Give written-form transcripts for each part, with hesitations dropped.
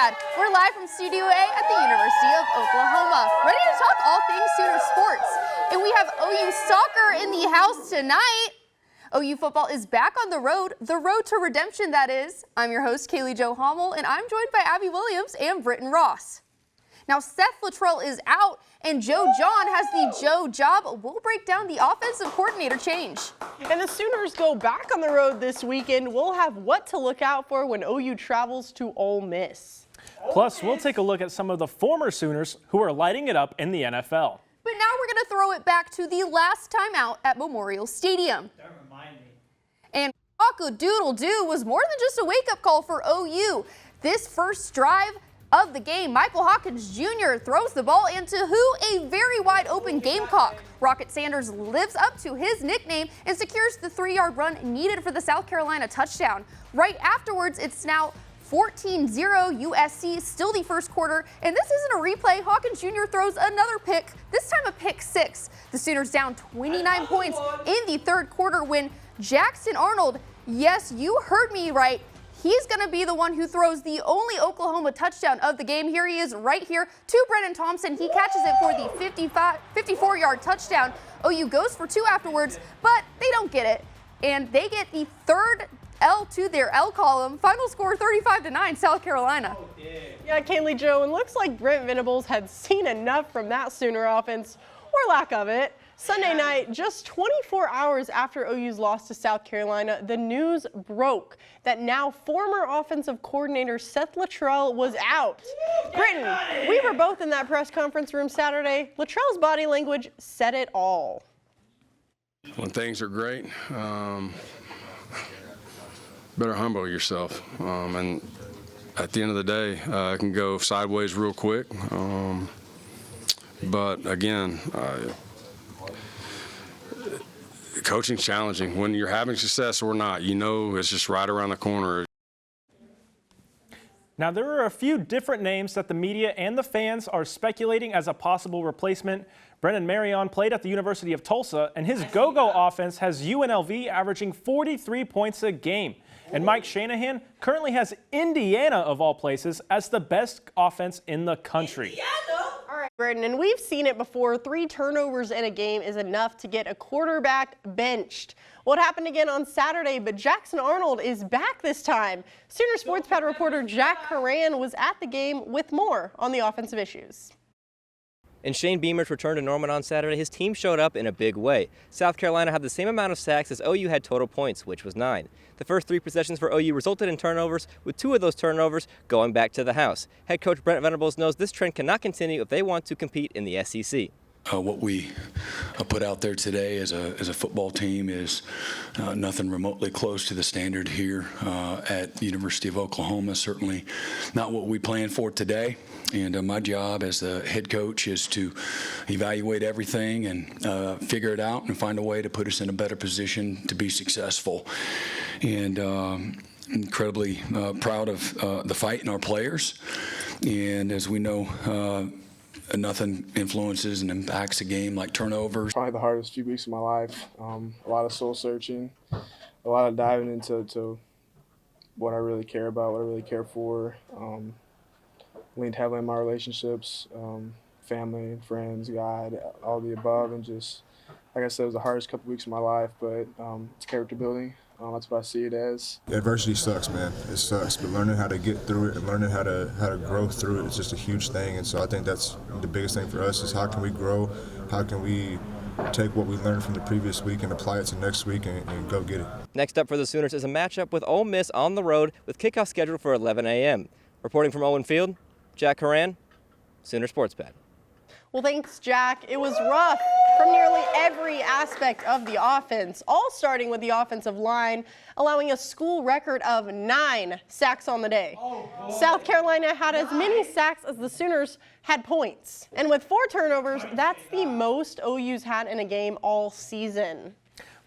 Pad. We're live from Studio A at the University of Oklahoma, ready to talk all things Sooner sports. And we have OU soccer in the house tonight. OU football is back on the road to redemption, that is. I'm your host, Kaylee Jo Hommel, and I'm joined by Abby Williams and Britton Ross. Now, Seth Luttrell is out, and Joe John has the Joe job. We'll break down the offensive coordinator change. And the Sooners go back on the road this weekend. We'll have what to look out for when OU travels to Ole Miss. Plus, we'll take a look at some of the former Sooners who are lighting it up in the NFL. But now we're going to throw it back to the last time out at Memorial Stadium. Don't remind me. And cock-a-doodle-doo was more than just a wake-up call for OU. This first drive of the game, Michael Hawkins Jr. throws the ball into who? A very wide open Gamecock. Rocket Sanders lives up to his nickname and secures the 3-yard run needed for the South Carolina touchdown. Right afterwards, it's now 14-0 USC, still the first quarter, and this isn't a replay. Hawkins Jr. throws another pick, this time a pick six. The Sooners down 29 points in the third quarter when Jackson Arnold, yes, you heard me right, he's going to be the one who throws the only Oklahoma touchdown of the game. Here he is right here to Brennan Thompson. He catches it for the 54-yard touchdown. OU goes for two afterwards, but they don't get it. And they get the third L to their L column. Final score 35-9, South Carolina. Yeah, Kaylee Jo, and looks like Brent Venables had seen enough from that Sooner offense, or lack of it. Sunday night, just 24 hours after OU's loss to South Carolina, the news broke that now former offensive coordinator Seth Luttrell was out. Britton, we were both in that press conference room Saturday. Luttrell's body language said it all. When things are great, better humble yourself. And at the end of the day, it can go sideways real quick. But again, coaching's challenging. When you're having success or not, you know it's just right around the corner. Now, there are a few different names that the media and the fans are speculating as a possible replacement. Brennan Marion played at the University of Tulsa, and his go-go offense has UNLV averaging 43 points a game. And Mike Shanahan currently has Indiana, of all places, as the best offense in the country. All right, Britton, and we've seen it before. 3 turnovers in a game is enough to get a quarterback benched. What happened again on Saturday, but Jackson Arnold is back this time. Sooner Sports Pad reporter Jack Horan was at the game with more on the offensive issues. And Shane Beamer's return to Norman on Saturday, his team showed up in a big way. South Carolina had the same amount of sacks as OU had total points, which was 9. The first 3 possessions for OU resulted in turnovers, with 2 of those turnovers going back to the house. Head coach Brent Venables knows this trend cannot continue if they want to compete in the SEC. What we put out there today as a football team is nothing remotely close to the standard here at the University of Oklahoma. Certainly not what we planned for today. And my job as the head coach is to evaluate everything and figure it out and find a way to put us in a better position to be successful. And incredibly proud of the fight in our players. And as we know, nothing influences and impacts a game like turnovers. Probably the hardest few weeks of my life. A lot of soul searching, a lot of diving into what I really care about, what I really care for. Leaned heavily in my relationships, family, friends, God, all the above, and just, like I said, it was the hardest couple weeks of my life, but it's character building. That's what I see it as. Adversity sucks, man. It sucks, but learning how to get through it and learning how to grow through it is just a huge thing. And so I think that's the biggest thing for us is how can we grow? How can we take what we learned from the previous week and apply it to next week and go get it? Next up for the Sooners is a matchup with Ole Miss on the road with kickoff scheduled for 11 a.m. Reporting from Owen Field, Jack Horan, Sooner Sports Pad. Well, thanks, Jack. It was rough from nearly every aspect of the offense, all starting with the offensive line, allowing a school record of 9 sacks on the day. South Carolina had as many sacks as the Sooners had points. And with 4 turnovers, that's the most OU's had in a game all season.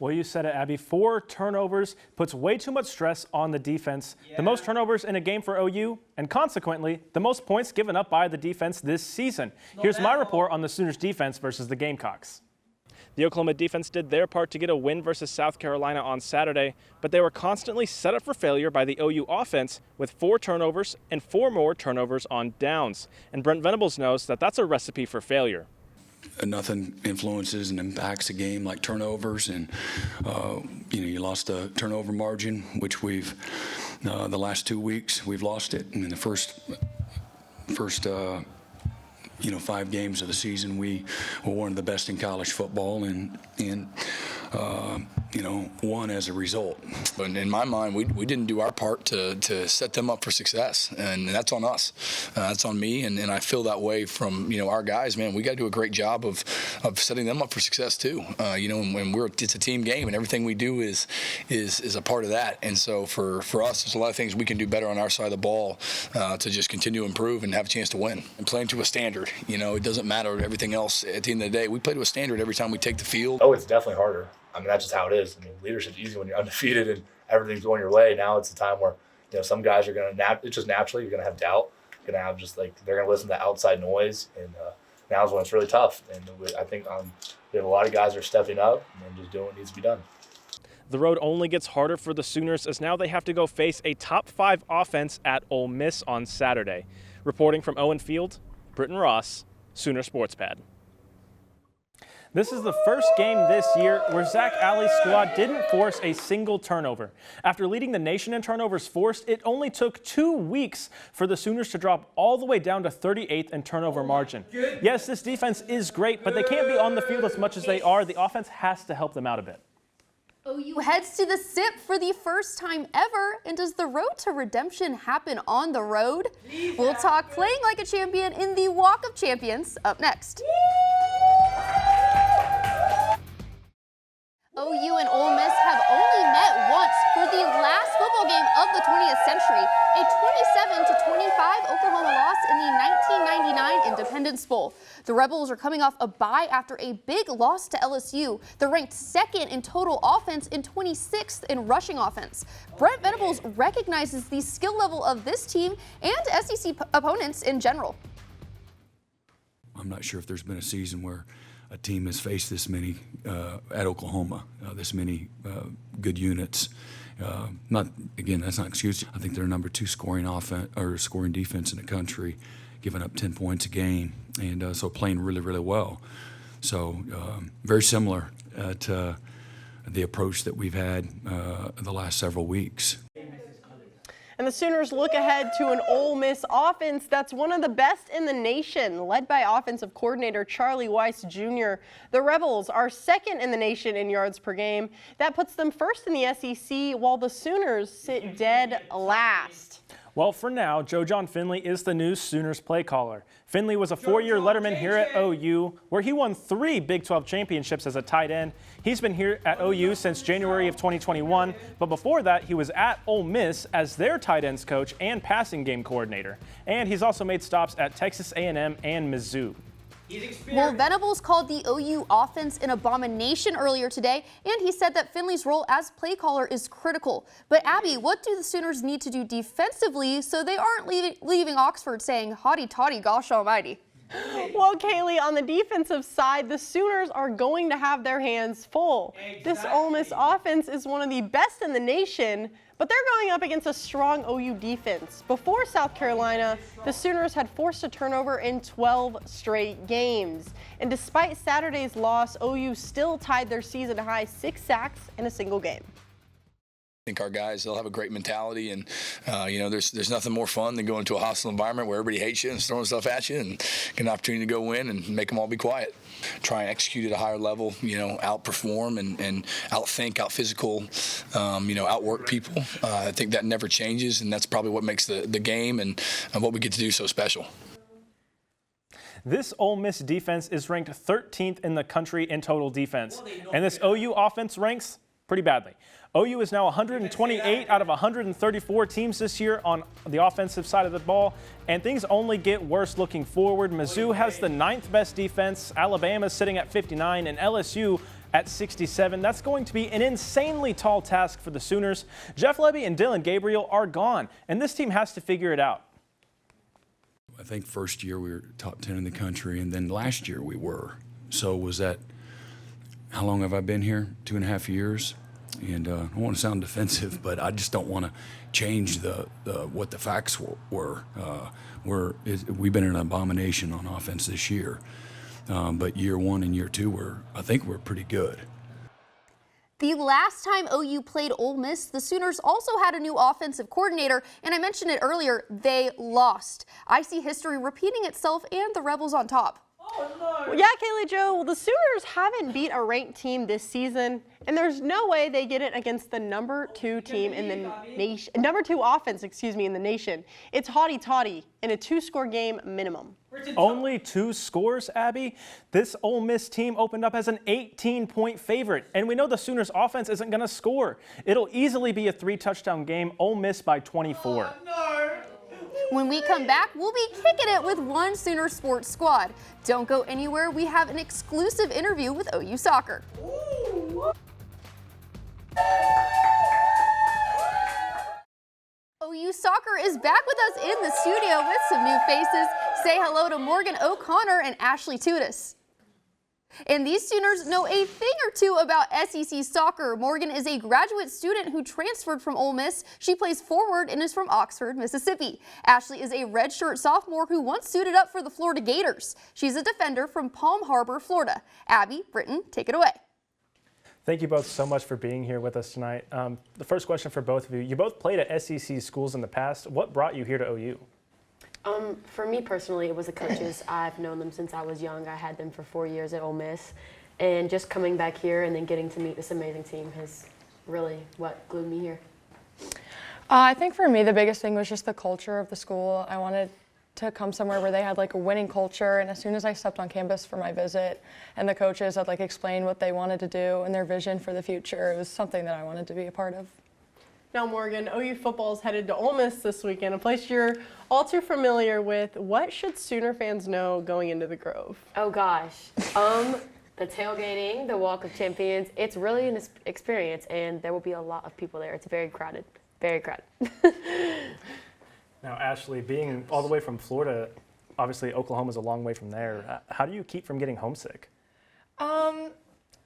Well, you said it, Abby. 4 turnovers puts way too much stress on the defense. Yeah. The most turnovers in a game for OU, and consequently, the most points given up by the defense this season. Here's my report on the Sooners defense versus the Gamecocks. The Oklahoma defense did their part to get a win versus South Carolina on Saturday, but they were constantly set up for failure by the OU offense with 4 turnovers and 4 more turnovers on downs. And Brent Venables knows that that's a recipe for failure. Nothing influences and impacts a game like turnovers, and you lost a turnover margin, which we've the last 2 weeks we've lost it. And in the first 5 games of the season, we were one of the best in college football, and won as a result. But in my mind, we didn't do our part to set them up for success, and that's on us. That's on me, and I feel that way from our guys. Man, we got to do a great job of setting them up for success too. When it's a team game, and everything we do is a part of that. And so for us, there's a lot of things we can do better on our side of the ball to just continue to improve and have a chance to win. And playing to a standard. It doesn't matter everything else. At the end of the day, we play to a standard every time we take the field. Oh, it's definitely harder. I mean, that's just how it is. I mean, leadership's easy when you're undefeated and everything's going your way. Now it's a time where, some guys are going to, it's just naturally, you're going to have doubt. You're going to have just they're going to listen to outside noise. And now is when it's really tough. And I think we have a lot of guys that are stepping up and just doing what needs to be done. The road only gets harder for the Sooners as now they have to go face a top 5 offense at Ole Miss on Saturday. Reporting from Owen Field, Britton Ross, Sooner Sports Pad. This is the first game this year where Zach Alley's squad didn't force a single turnover. After leading the nation in turnovers forced, it only took 2 weeks for the Sooners to drop all the way down to 38th in turnover margin. Yes, this defense is great, but they can't be on the field as much as they are. The offense has to help them out a bit. OU heads to the SIP for the first time ever, and does the road to redemption happen on the road? We'll talk playing like a champion in the Walk of Champions up next. OU and Ole Miss have only met once for the last football game of the 20th century, a 27-25 Oklahoma loss in the 1999 Independence Bowl. The Rebels are coming off a bye after a big loss to LSU. They're ranked 2nd in total offense and 26th in rushing offense. Brent Venables recognizes the skill level of this team and SEC opponents in general. I'm not sure if there's been a season where a team has faced this many at Oklahoma, this many good units. That's not an excuse. I think they're number 2 scoring offense or scoring defense in the country, giving up 10 points a game, and so playing really, really well. So very similar to the approach that we've had the last several weeks. And the Sooners look ahead to an Ole Miss offense that's one of the best in the nation, led by offensive coordinator Charlie Weiss Jr. The Rebels are 2nd in the nation in yards per game. That puts them 1st in the SEC, while the Sooners sit dead last. Well, for now, Joe John Finley is the new Sooners play caller. Finley was a 4-year letterman here at OU, where he won 3 Big 12 championships as a tight end. He's been here at OU since January of 2021, but before that, he was at Ole Miss as their tight ends coach and passing game coordinator. And he's also made stops at Texas A&M and Mizzou. Well, Venables called the OU offense an abomination earlier today, and he said that Finley's role as play caller is critical. But Abby, what do the Sooners need to do defensively so they aren't leaving Oxford saying, "Hotty toddy, gosh almighty"? Well, Kaylee, on the defensive side, the Sooners are going to have their hands full. This Ole Miss offense is one of the best in the nation, but they're going up against a strong OU defense. Before South Carolina, the Sooners had forced a turnover in 12 straight games. And despite Saturday's loss, OU still tied their season high 6 sacks in a single game. I think our guys, they'll have a great mentality, and there's nothing more fun than going to a hostile environment where everybody hates you and is throwing stuff at you, and get an opportunity to go win and make them all be quiet. Try and execute at a higher level, outperform and out-think, out-physical, outwork people. I think that never changes, and that's probably what makes the game and what we get to do so special. This Ole Miss defense is ranked 13th in the country in total defense, and this OU offense ranks pretty badly. OU is now 128 out of 134 teams this year on the offensive side of the ball, and things only get worse looking forward. Mizzou has the 9th best defense, Alabama's sitting at 59, and LSU at 67. That's going to be an insanely tall task for the Sooners. Jeff Levy and Dylan Gabriel are gone, and this team has to figure it out. I think first year we were top 10 in the country, and then last year we were. So was that how long have I been here? 2.5 years. And I don't want to sound defensive, but I just don't want to change what the facts were. We've been an abomination on offense this year. But year 1 and year 2 I think we're pretty good. The last time OU played Ole Miss, the Sooners also had a new offensive coordinator, and I mentioned it earlier, they lost. I see history repeating itself and the Rebels on top. Well, yeah, Kaylee Joe, well, the Sooners haven't beat a ranked team this season, and there's no way they get it against the number 2 team in the nation, number 2 offense, in the nation. It's haughty-taughty in a 2-score game minimum. Only 2 scores, Abby? This Ole Miss team opened up as an 18-point favorite, and we know the Sooners offense isn't going to score. It'll easily be a 3-touchdown game, Ole Miss by 24. Oh, no. When we come back, we'll be kicking it with one Sooner Sports squad. Don't go anywhere. We have an exclusive interview with OU Soccer. Ooh. OU Soccer is back with us in the studio with some new faces. Say hello to Morgan O'Connor and Ashley Tudis. And these Sooners know a thing or two about SEC soccer. Morgan is a graduate student who transferred from Ole Miss. She plays forward and is from Oxford, Mississippi. Ashley is a redshirt sophomore who once suited up for the Florida Gators. She's a defender from Palm Harbor, Florida. Abby, Britton, take it away. Thank you both so much for being here with us tonight. The first question for both of you. You both played at SEC schools in the past. What brought you here to OU? For me personally, it was the coaches. I've known them since I was young. I had them for 4 years at Ole Miss. And just coming back here and then getting to meet this amazing team has really what glued me here. I think for me, the biggest thing was just the culture of the school. I wanted to come somewhere where they had like a winning culture. And as soon as I stepped on campus for my visit and the coaches had like explained what they wanted to do and their vision for the future, it was something that I wanted to be a part of. Now, Morgan, OU football is headed to Ole Miss this weekend, a place you're all too familiar with. What should Sooner fans know going into the Grove? Oh, gosh. The tailgating, the Walk of Champions, it's really an experience, and there will be a lot of people there. It's very crowded, very crowded. Now, Ashley, being all the way from Florida, obviously Oklahoma's a long way from there. How do you keep from getting homesick?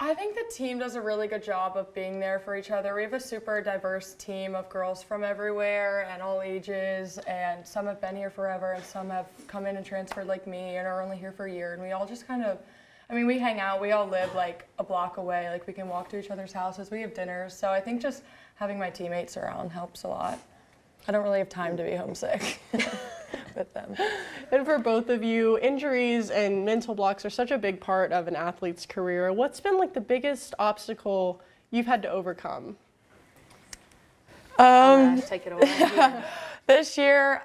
I think the team does a really good job of being there for each other. We have a super diverse team of girls from everywhere and all ages, and some have been here forever and some have come in and transferred like me and are only here for a year. And we all just kind of, we hang out. We all live like a block away. Like we can walk to each other's houses. We have dinners. So I think just having my teammates around helps a lot. I don't really have time to be homesick with them. And for both of you, injuries and mental blocks are such a big part of an athlete's career. What's been like the biggest obstacle you've had to overcome? Take it away. Yeah. This year,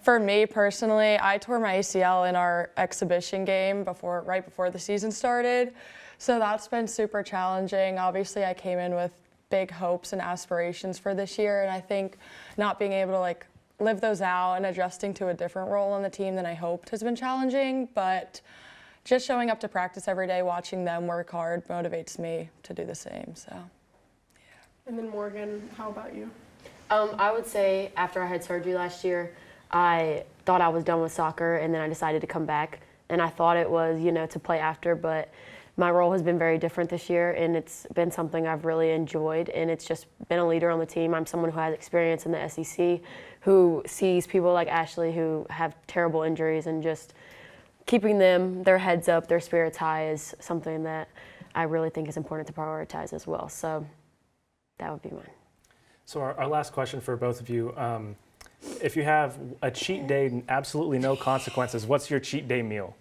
for me personally, I tore my ACL in our exhibition game right before the season started. So that's been super challenging. Obviously, I came in with big hopes and aspirations for this year, and I think not being able to live those out and adjusting to a different role on the team than I hoped has been challenging, but just showing up to practice every day, watching them work hard motivates me to do the same, so yeah. And then Morgan, how about you? I would say after I had surgery last year, I thought I was done with soccer, and then I decided to come back, and I thought it was, to play after, but my role has been very different this year, and it's been something I've really enjoyed, and it's just been a leader on the team. I'm someone who has experience in the SEC, who sees people like Ashley who have terrible injuries, and just keeping their heads up, their spirits high is something that I really think is important to prioritize as well. So that would be mine. So our last question for both of you, if you have a cheat day and absolutely no consequences, what's your cheat day meal?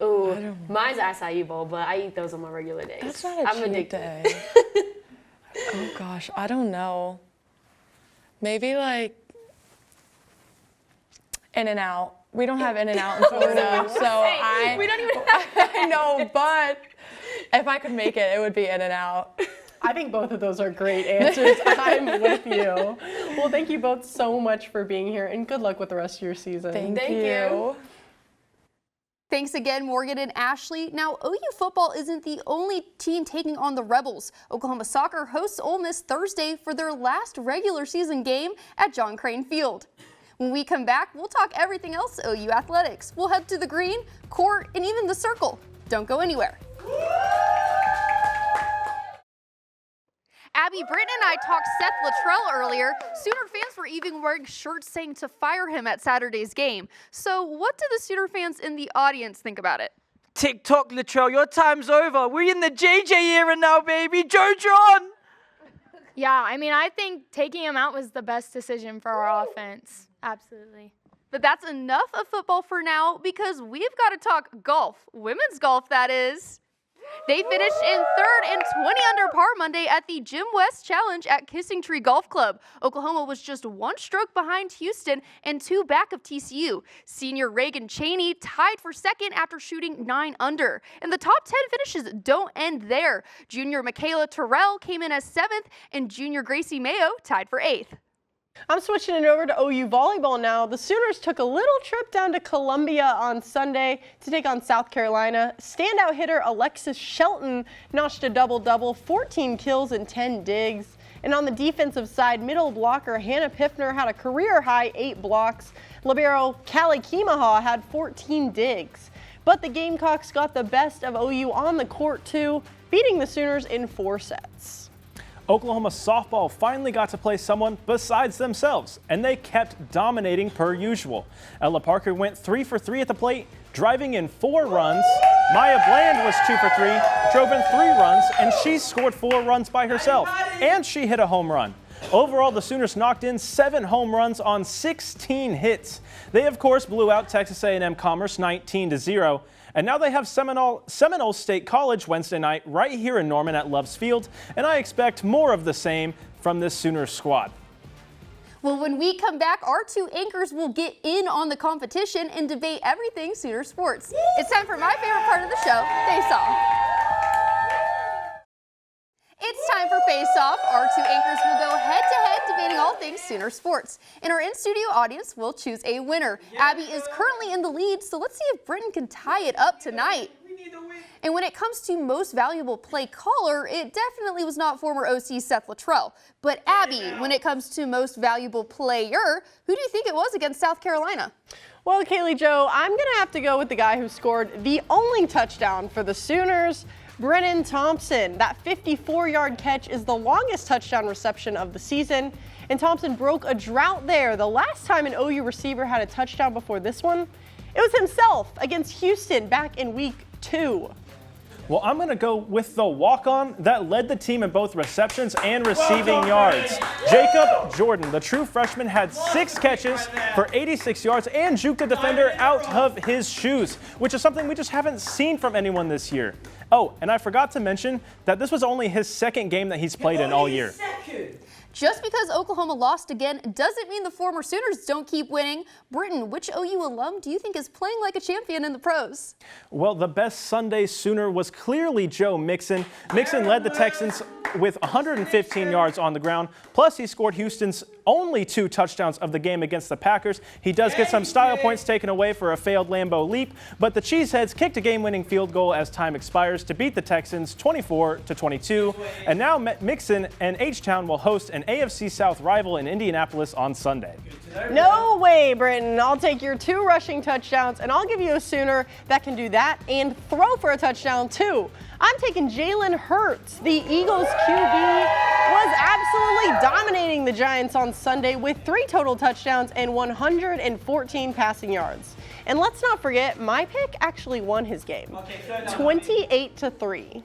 Ooh, mine's acai bowl, but I eat those on my regular days. That's not a cheat day. Oh gosh, I don't know. Maybe like In-N-Out. We don't have In-N-Out in Florida, so we don't even I know, but if I could make it, it would be In-N-Out. I think both of those are great answers. I'm with you. Well, thank you both so much for being here, and good luck with the rest of your season. Thank you. Thanks again, Morgan and Ashley. Now, OU football isn't the only team taking on the Rebels. Oklahoma Soccer hosts Ole Miss Thursday for their last regular season game at John Crane Field. When we come back, we'll talk everything else OU athletics. We'll head to the green, court, and even the circle. Don't go anywhere. Abby, Britton and I talked Seth Luttrell earlier. Sooner fans were even wearing shirts saying to fire him at Saturday's game. So what do the Sooner fans in the audience think about it? TikTok, Luttrell, your time's over. We're in the JJ era now, baby. Joe John! Yeah, I mean, I think taking him out was the best decision for our offense. Absolutely. But that's enough of football for now because we've got to talk golf. Women's golf, that is. They finished in third and 20 under par Monday at the Jim West Challenge at Kissing Tree Golf Club. Oklahoma was just one stroke behind Houston and 2 back of TCU. Senior Reagan Cheney tied for second after shooting 9 under. And the top 10 finishes don't end there. Junior Michaela Terrell came in as 7th and junior Gracie Mayo tied for 8th. I'm switching it over to OU volleyball now. The Sooners took a little trip down to Columbia on Sunday to take on South Carolina. Standout hitter Alexis Shelton notched a double-double, 14 kills and 10 digs. And on the defensive side, middle blocker Hannah Piffner had a career-high 8 blocks. Libero Callie Kimaha had 14 digs. But the Gamecocks got the best of OU on the court too, beating the Sooners in 4 sets. Oklahoma softball finally got to play someone besides themselves, and they kept dominating per usual. Ella Parker went 3 for 3 at the plate, driving in 4 runs. Maya Bland was 2 for 3, drove in 3 runs, and she scored 4 runs by herself, and she hit a home run. Overall, the Sooners knocked in 7 home runs on 16 hits. They, of course, blew out Texas A&M Commerce 19-0. And now they have Seminole State College Wednesday night right here in Norman at Loves Field, and I expect more of the same from this Sooners squad. Well, when we come back, our 2 anchors will get in on the competition and debate everything Sooner sports. It's time for my favorite part of the show, Face Off. It's time for Face Off. Our 2 anchors will go head-to-head debating all things Sooner sports. And our in-studio audience will choose a winner. Abby is currently in the lead, so let's see if Britton can tie it up tonight. And when it comes to most valuable play caller, it definitely was not former OC Seth Luttrell. But Abby, when it comes to most valuable player, who do you think it was against South Carolina? Well, Kaylee Jo, I'm going to have to go with the guy who scored the only touchdown for the Sooners, Brennan Thompson. That 54-yard catch is the longest touchdown reception of the season, and Thompson broke a drought there. The last time an OU receiver had a touchdown before this one, it was himself against Houston back in week 2. Well, I'm going to go with the walk-on that led the team in both receptions and receiving yards. Jacob Jordan, the true freshman, had 6 catches for 86 yards and juked the defender out of his shoes, which is something we just haven't seen from anyone this year. Oh, and I forgot to mention that this was only his 2nd game that he's played in all year. Just because Oklahoma lost again doesn't mean the former Sooners don't keep winning. Britton, which OU alum do you think is playing like a champion in the pros? Well, the best Sunday Sooner was clearly Joe Mixon. Mixon led the Texans with 115 yards on the ground. Plus, he scored Houston's only 2 touchdowns of the game against the Packers. He does get some style points taken away for a failed Lambeau leap, but the Cheeseheads kicked a game-winning field goal as time expires to beat the Texans 24-22. And now Mixon and H-Town will host an AFC South rival in Indianapolis on Sunday. No way, Britton. I'll take your 2 rushing touchdowns, and I'll give you a Sooner that can do that and throw for a touchdown, too. I'm taking Jalen Hurts. The Eagles QB was absolutely dominating the Giants on Sunday with 3 total touchdowns and 114 passing yards. And let's not forget, my pick actually won his game, 28-3.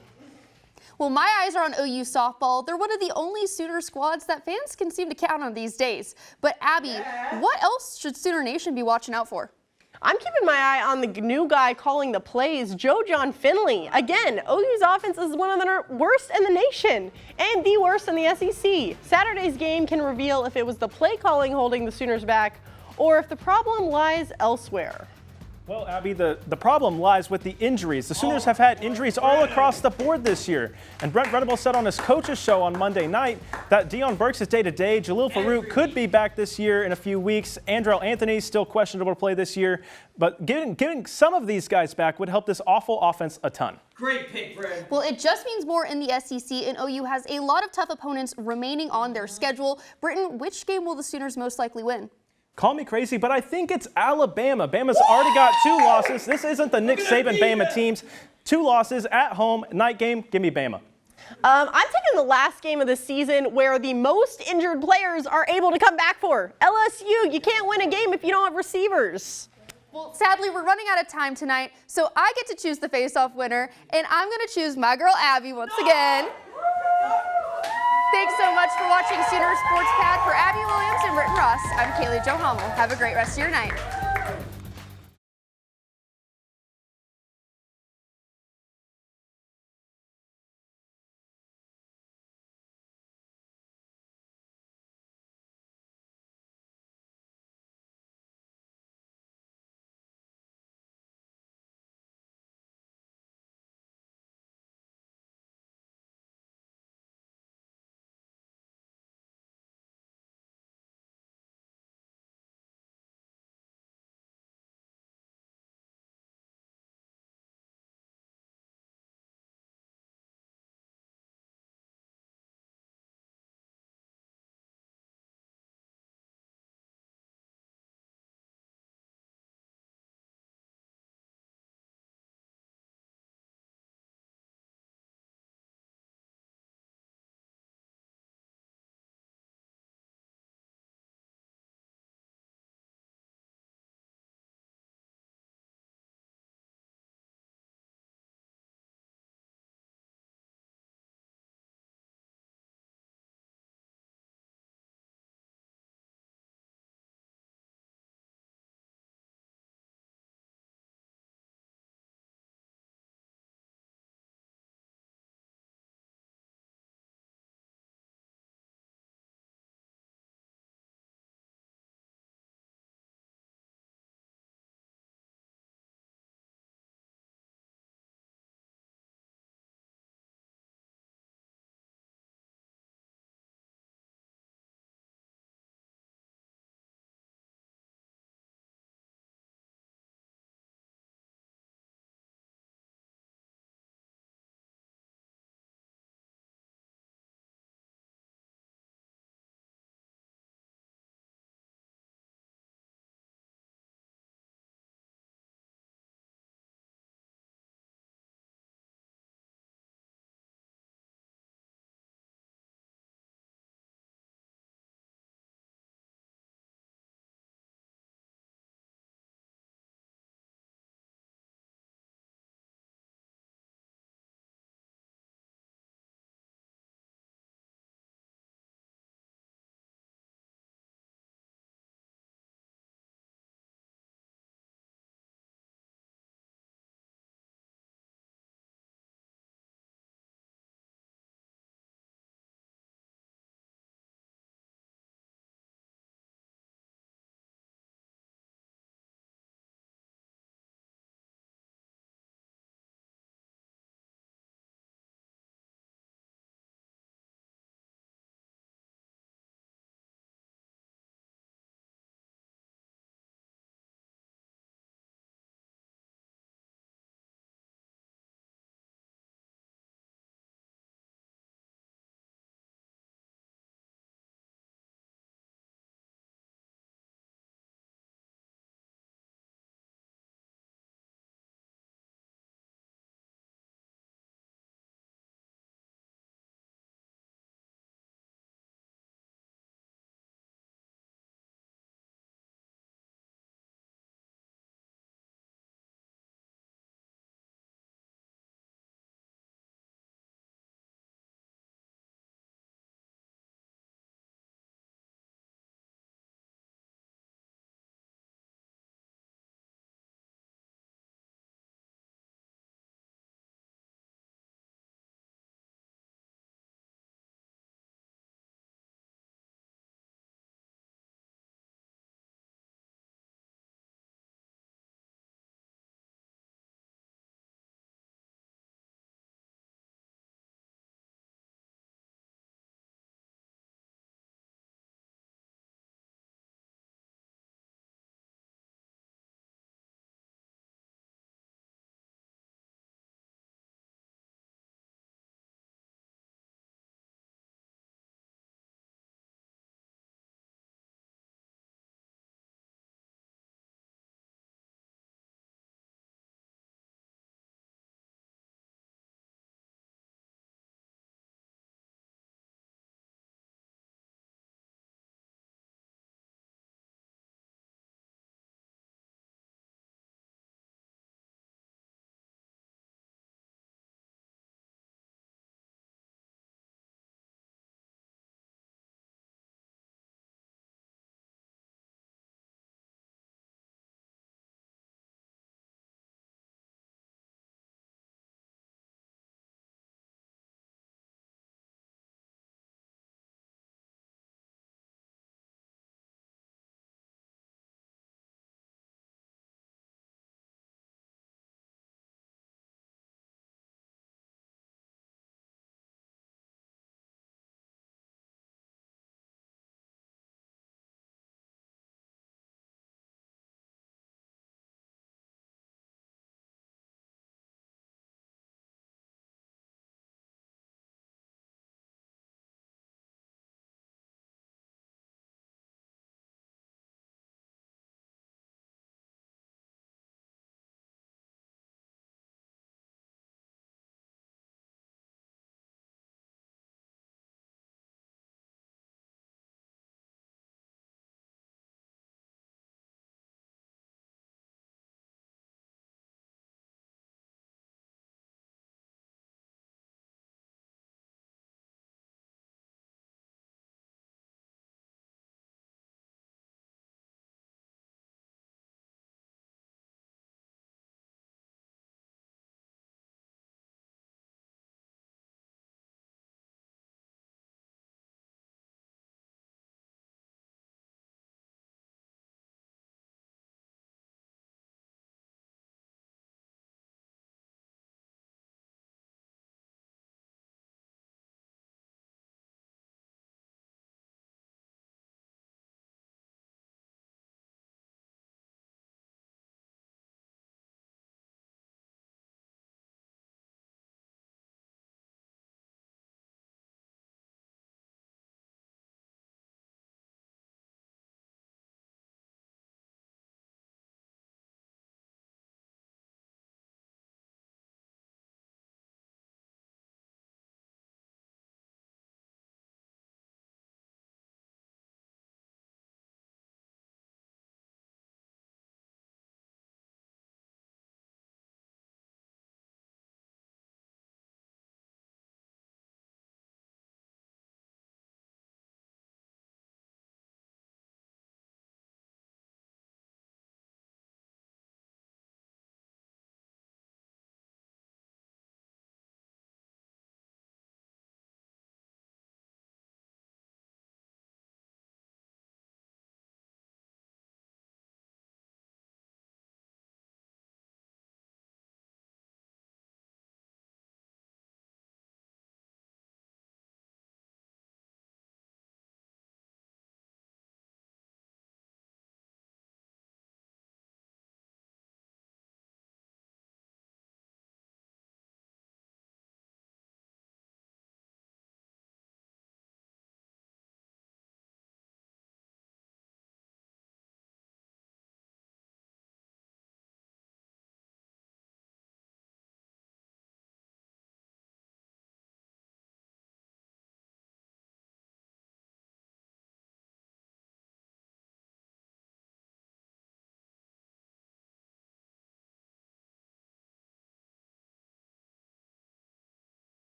Well, my eyes are on OU softball. They're one of the only Sooner squads that fans can seem to count on these days. But Abby, what else should Sooner Nation be watching out for? I'm keeping my eye on the new guy calling the plays, Joe John Finley. Again, OU's offense is one of the worst in the nation and the worst in the SEC. Saturday's game can reveal if it was the play calling holding the Sooners back or if the problem lies elsewhere. Well, Abby, the problem lies with the injuries. The Sooners have had injuries all across the board this year. And Brent Venables said on his coach's show on Monday night that Deion Burks is day-to-day. Jalil Farouk could be back this year in a few weeks. Andrell Anthony still questionable to play this year. But getting some of these guys back would help this awful offense a ton. Great pick, Brent. Well, it just means more in the SEC, and OU has a lot of tough opponents remaining on their schedule. Britton, which game will the Sooners most likely win? Call me crazy, but I think it's Alabama. Bama's already got 2 losses. This isn't the Nick Saban Bama 2 losses at home. Night game, give me Bama. I'm taking the last game of the season where the most injured players are able to come back for. LSU, you can't win a game if you don't have receivers. Well, sadly, we're running out of time tonight, so I get to choose the face-off winner, and I'm going to choose my girl Abby once again. Thanks so much for watching Sooner Sports Pad. For Abby Williams and Britton Ross, I'm Kaylee Jo Hummel. Have a great rest of your night.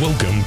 Welcome to